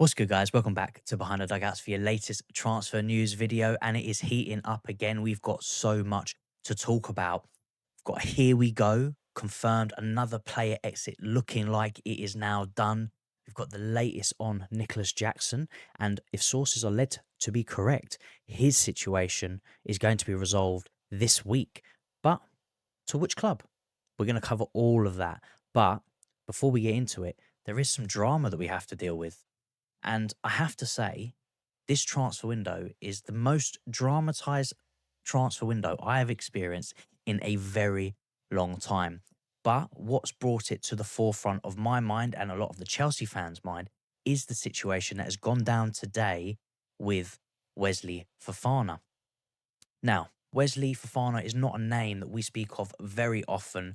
What's good, guys? Welcome back to Behind the Dugouts for your latest transfer news video, and it is heating up again. We've got so much to talk about. We've got Here We Go, confirmed another player exit looking like it is now done. We've got the latest on Nicolas Jackson, and if sources are led to be correct, his situation is going to be resolved this week. But to which club? We're going to cover all of that. But before we get into it, there is some drama that we have to deal with. And I have to say, this transfer window is the most dramatized transfer window I have experienced in a very long time. But what's brought it to the forefront of my mind and a lot of the Chelsea fans' mind is the situation that has gone down today with Wesley Fofana. Now, Wesley Fofana is not a name that we speak of very often,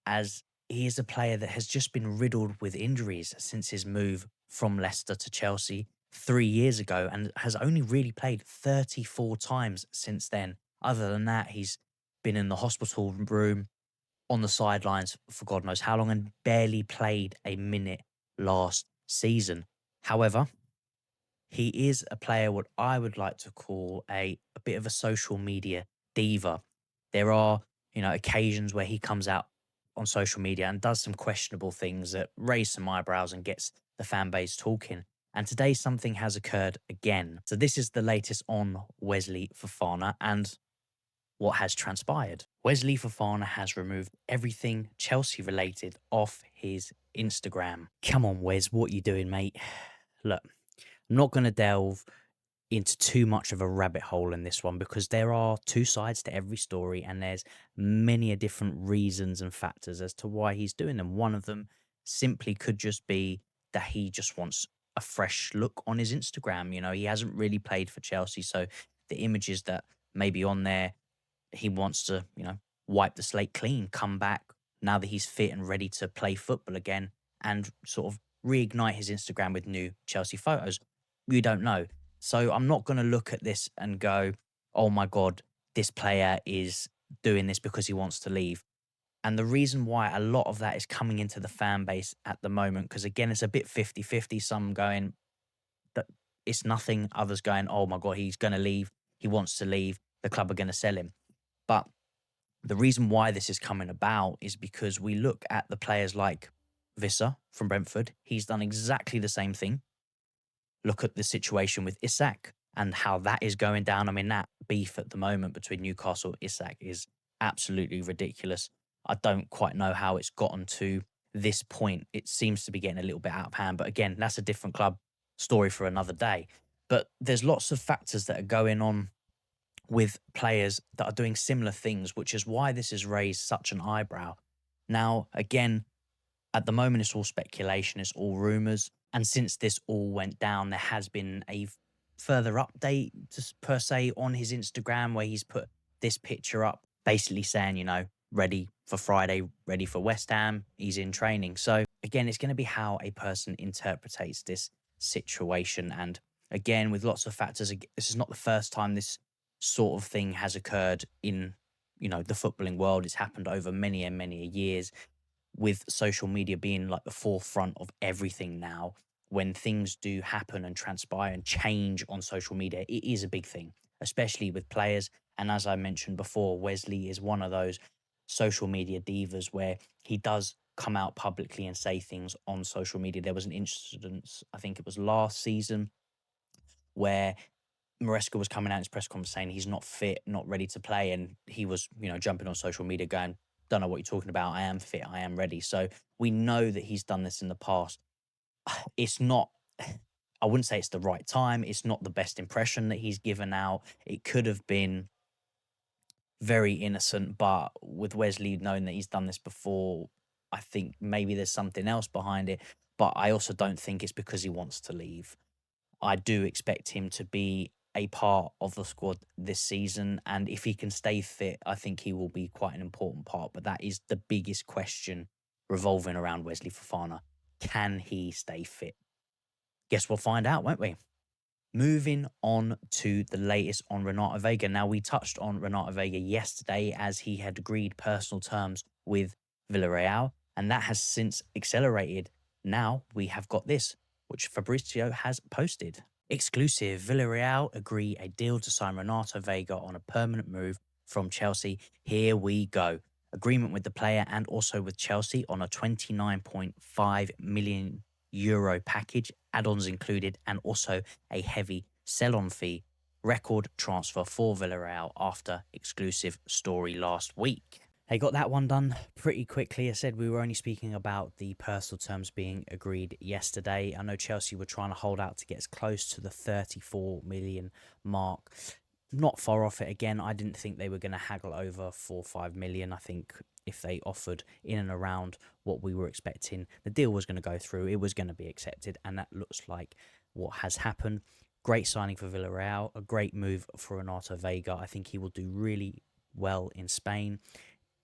as he is a player that has just been riddled with injuries since his move from Leicester to Chelsea 3 years ago, and has only really played 34 times since then. Other than that, he's been in the hospital room, on the sidelines for God knows how long, and barely played a minute last season. However, he is a player what I would like to call a bit of a social media diva. There are, occasions where he comes out on social media and does some questionable things that raise some eyebrows and gets the fan base talking. And today something has occurred again. So this is the latest on Wesley Fofana and what has transpired. Wesley Fofana has removed everything Chelsea related off his Instagram. Come on, Wes, what you doing, mate? Look, I'm not going to delve into too much of a rabbit hole in this one because there are two sides to every story and there's many a different reasons and factors as to why he's doing them. One of them simply could just be that he just wants a fresh look on his Instagram. He hasn't really played for Chelsea, so the images that may be on there, he wants to, wipe the slate clean, come back now that he's fit and ready to play football again and sort of reignite his Instagram with new Chelsea photos. You don't know. So I'm not going to look at this and go, oh my God, this player is doing this because he wants to leave. And the reason why a lot of that is coming into the fan base at the moment, because again, it's a bit 50-50. Some going that it's nothing, others going, oh my God, he's going to leave. He wants to leave. The club are going to sell him. But the reason why this is coming about is because we look at the players like Visser from Brentford. He's done exactly the same thing. Look at the situation with Isak and how that is going down. I mean, that beef at the moment between Newcastle and Isak is absolutely ridiculous. I don't quite know how it's gotten to this point. It seems to be getting a little bit out of hand. But again, that's a different club story for another day. But there's lots of factors that are going on with players that are doing similar things, which is why this has raised such an eyebrow. Now, again, at the moment, it's all speculation, it's all rumours. And since this all went down, there has been a further update, just per se, on his Instagram where he's put this picture up, basically saying, ready for Friday, ready for West Ham, he's in training. So, again, it's going to be how a person interprets this situation. And again, with lots of factors, this is not the first time this sort of thing has occurred in, the footballing world. It's happened over many and many years, with social media being like the forefront of everything now. When things do happen and transpire and change on social media, it is a big thing, especially with players. And as I mentioned before, Wesley is one of those social media divas where he does come out publicly and say things on social media. There was an incident, I think it was last season, where Maresca was coming out in his press conference saying he's not fit, not ready to play. And he was, jumping on social media going, don't know what you're talking about. I am fit. I am ready. So we know that he's done this in the past. It's not, I wouldn't say it's the right time. It's not the best impression that he's given out. It could have been very innocent, but with Wesley knowing that he's done this before, I think maybe there's something else behind it. But I also don't think it's because he wants to leave. I do expect him to be a part of the squad this season. And if he can stay fit, I think he will be quite an important part. But that is the biggest question revolving around Wesley Fofana. Can he stay fit? Guess we'll find out, won't we? Moving on to the latest on Renato Vega. Now, we touched on Renato Vega yesterday as he had agreed personal terms with Villarreal, and that has since accelerated. Now we have got this. which Fabrizio has posted. Exclusive: Villarreal agree a deal to sign Renato Vega on a permanent move from Chelsea. Here we go. Agreement with the player and also with Chelsea on a 29.5 million euro package, add-ons included, and also a heavy sell-on fee. Record transfer for Villarreal after exclusive story last week. They got that one done pretty quickly. I said we were only speaking about the personal terms being agreed yesterday. I know Chelsea were trying to hold out to get as close to the 34 million mark. Not far off it again. I didn't think they were going to haggle over 4 or 5 million. I think if they offered in and around what we were expecting, the deal was going to go through. It was going to be accepted, and that looks like what has happened. Great signing for Villarreal, a great move for Renato Vega. I think he will do really well in Spain.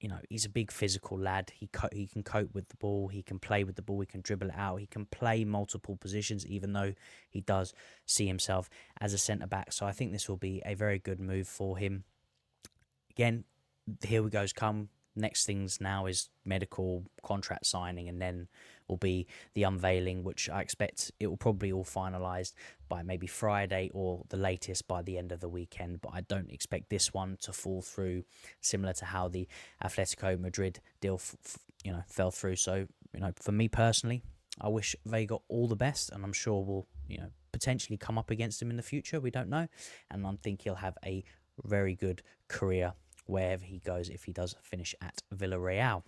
You know, he's a big physical lad. He can cope with the ball. He can play with the ball. He can dribble it out. He can play multiple positions, even though he does see himself as a centre back. So I think this will be a very good move for him. Again, here we goes. Come next things now is medical contract signing, and then will be the unveiling, which I expect it will probably all finalised by maybe Friday or the latest by the end of the weekend. But I don't expect this one to fall through, similar to how the Atletico Madrid deal fell through. So for me personally, I wish Vega all the best, and I'm sure we'll potentially come up against him in the future. We don't know, and I think he'll have a very good career wherever he goes if he does finish at Villarreal.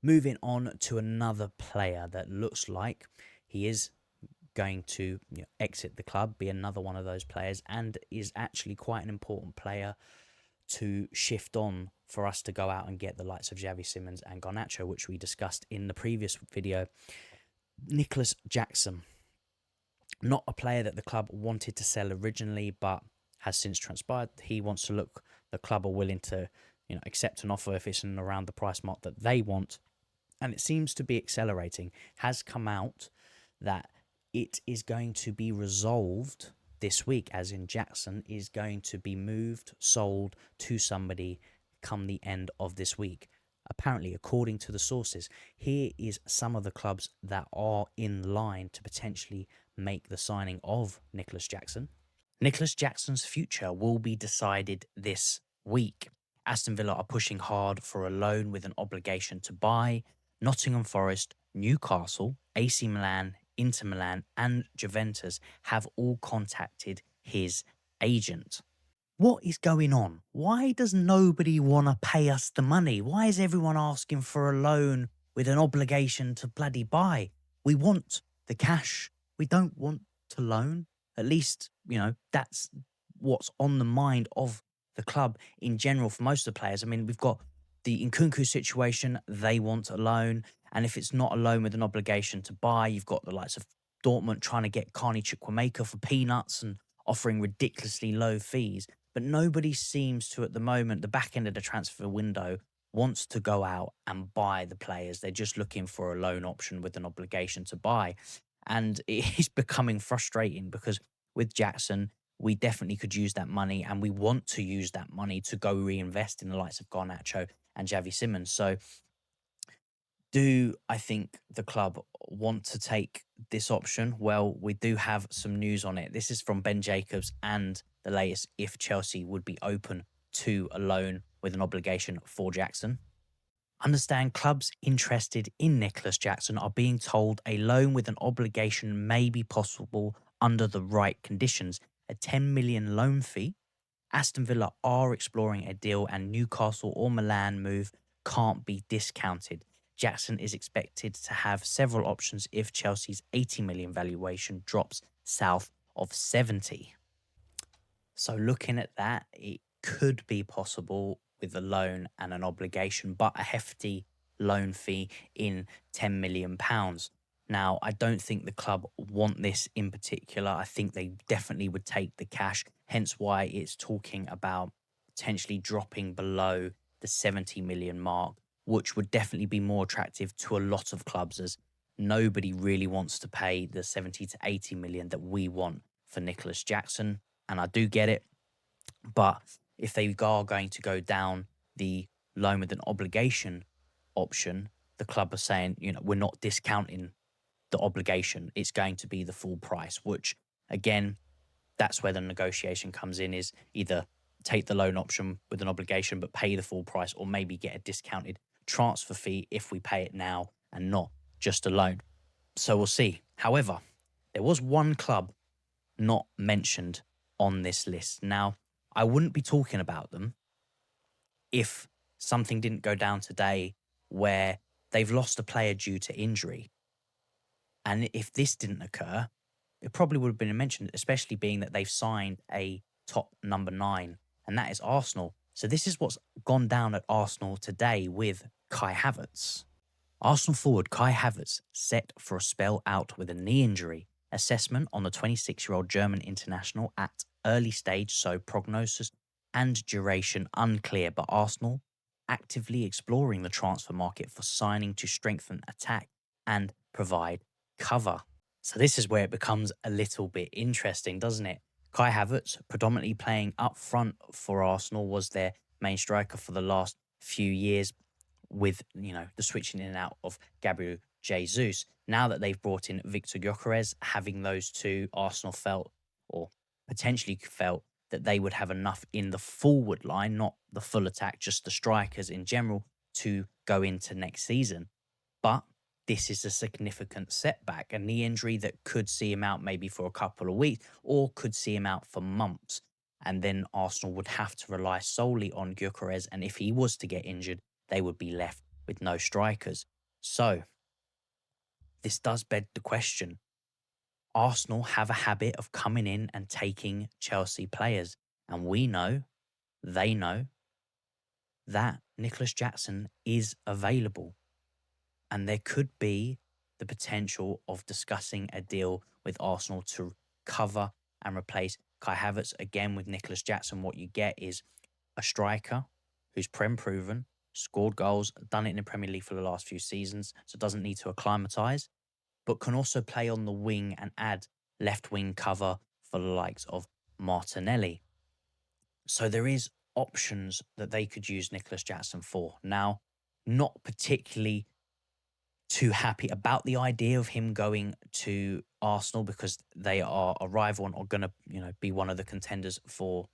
Moving on to another player that looks like he is going to exit the club, be another one of those players, and is actually quite an important player to shift on for us to go out and get the likes of Xavi Simons and Garnacho, which we discussed in the previous video. Nicolas Jackson, not a player that the club wanted to sell originally, but has since transpired he wants to look. The club are willing to accept an offer if it's in around the price mark that they want, and it seems to be accelerating. Has come out that it is going to be resolved this week, as in Jackson is going to be moved, sold to somebody come the end of this week. Apparently, according to the sources, here is some of the clubs that are in line to potentially make the signing of Nicolas Jackson. Nicolas Jackson's future will be decided this week. Aston Villa are pushing hard for a loan with an obligation to buy. Nottingham Forest, Newcastle, AC Milan, Inter Milan, and Juventus have all contacted his agent. What is going on? Why does nobody want to pay us the money? Why is everyone asking for a loan with an obligation to bloody buy? We want the cash. We don't want to loan. At least, that's what's on the mind of the club in general for most of the players. I mean, we've got the Nkunku situation. They want a loan. And if it's not a loan with an obligation to buy, you've got the likes of Dortmund trying to get Carney Chukwuemeka for peanuts and offering ridiculously low fees. But nobody seems to, at the moment, the back end of the transfer window, wants to go out and buy the players. They're just looking for a loan option with an obligation to buy. And it is becoming frustrating because with Jackson, we definitely could use that money, and we want to use that money to go reinvest in the likes of Garnacho and Xavi Simons. So do I think the club want to take this option? Well, we do have some news on it. This is from Ben Jacobs and the latest if Chelsea would be open to a loan with an obligation for Jackson. Understand clubs interested in Nicolas Jackson are being told a loan with an obligation may be possible under the right conditions. A 10 million loan fee. Aston Villa are exploring a deal, and Newcastle or Milan move can't be discounted. Jackson is expected to have several options if Chelsea's 80 million valuation drops south of 70. So looking at that, it could be possible with a loan and an obligation, but a hefty loan fee in £10 million. Now, I don't think the club want this in particular. I think they definitely would take the cash, hence why it's talking about potentially dropping below the 70 million mark, which would definitely be more attractive to a lot of clubs, as nobody really wants to pay the 70 to 80 million that we want for Nicolas Jackson. And I do get it. But if they are going to go down the loan with an obligation option, the club are saying, we're not discounting the obligation. It's going to be the full price, which again, that's where the negotiation comes in, is either take the loan option with an obligation but pay the full price, or maybe get a discounted transfer fee if we pay it now and not just a loan. So we'll see. However, there was one club not mentioned on this list. Now, I wouldn't be talking about them if something didn't go down today where they've lost a player due to injury. And if this didn't occur, it probably would have been mentioned, especially being that they've signed a top number 9, and that is Arsenal. So this is what's gone down at Arsenal today with Kai Havertz. Arsenal forward Kai Havertz set for a spell out with a knee injury. Assessment on the 26-year-old German international at early stage, so prognosis and duration unclear, but Arsenal actively exploring the transfer market for signing to strengthen attack and provide cover. So this is where it becomes a little bit interesting, doesn't it? Kai Havertz, predominantly playing up front for Arsenal, was their main striker for the last few years, with, the switching in and out of Gabriel Jesus. Now that they've brought in Victor Gyökeres, having those two, Arsenal felt, or potentially felt, that they would have enough in the forward line, not the full attack, just the strikers in general, to go into next season. But this is a significant setback, a knee injury that could see him out maybe for a couple of weeks or could see him out for months. And then Arsenal would have to rely solely on Gyökeres. And if he was to get injured, they would be left with no strikers. So this does beg the question. Arsenal have a habit of coming in and taking Chelsea players. And we know, they know, that Nicolas Jackson is available. And there could be the potential of discussing a deal with Arsenal to cover and replace Kai Havertz. Again, with Nicolas Jackson, what you get is a striker who's Prem proven, scored goals, done it in the Premier League for the last few seasons, so doesn't need to acclimatise, but can also play on the wing and add left wing cover for the likes of Martinelli. So there is options that they could use Nicolas Jackson for. Now, not particularly too happy about the idea of him going to Arsenal, because they are a rival and are going to, be one of the contenders for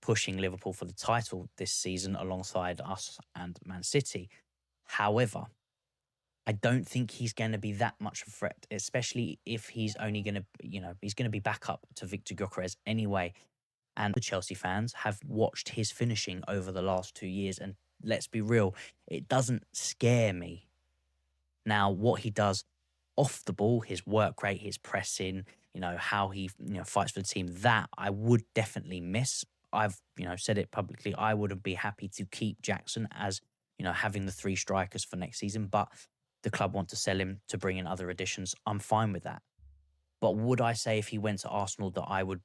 pushing Liverpool for the title this season alongside us and Man City. However, I don't think he's going to be that much of a threat, especially if he's only going to, he's going to be back up to Victor Gyökeres anyway. And the Chelsea fans have watched his finishing over the last 2 years. And let's be real, it doesn't scare me. Now, what he does off the ball, his work rate, his pressing, how he, fights for the team, that I would definitely miss. I've, said it publicly. I would be happy to keep Jackson as, having the 3 strikers for next season, but the club want to sell him to bring in other additions. I'm fine with that. But would I say if he went to Arsenal that I would,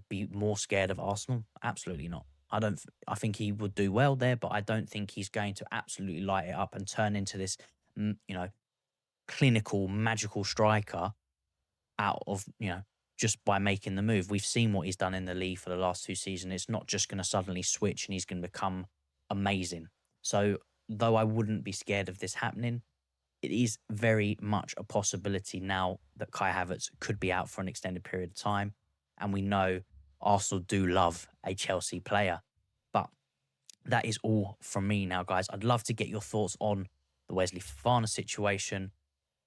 be more scared of Arsenal? Absolutely not. I think he would do well there, but I don't think he's going to absolutely light it up and turn into this, clinical, magical striker out of, just by making the move. We've seen what he's done in the league for the last 2 seasons. It's not just going to suddenly switch and he's going to become amazing. So though I wouldn't be scared of this happening, it is very much a possibility now that Kai Havertz could be out for an extended period of time. And we know Arsenal do love a Chelsea player. But that is all from me now, guys. I'd love to get your thoughts on the Wesley Fofana situation,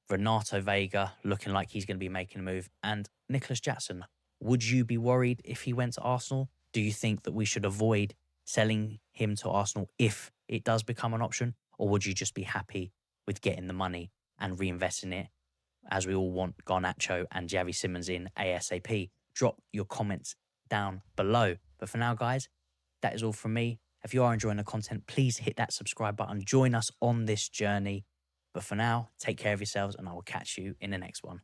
Renato Vega looking like he's going to be making a move, and Nicolas Jackson. Would you be worried if he went to Arsenal? Do you think that we should avoid selling him to Arsenal if it does become an option? Or would you just be happy with getting the money and reinvesting it, as we all want Garnacho and Javi Simmons in ASAP? Drop your comments down below. But for now, guys, that is all from me. If you are enjoying the content, please hit that subscribe button. Join us on this journey. But for now, take care of yourselves and I will catch you in the next one.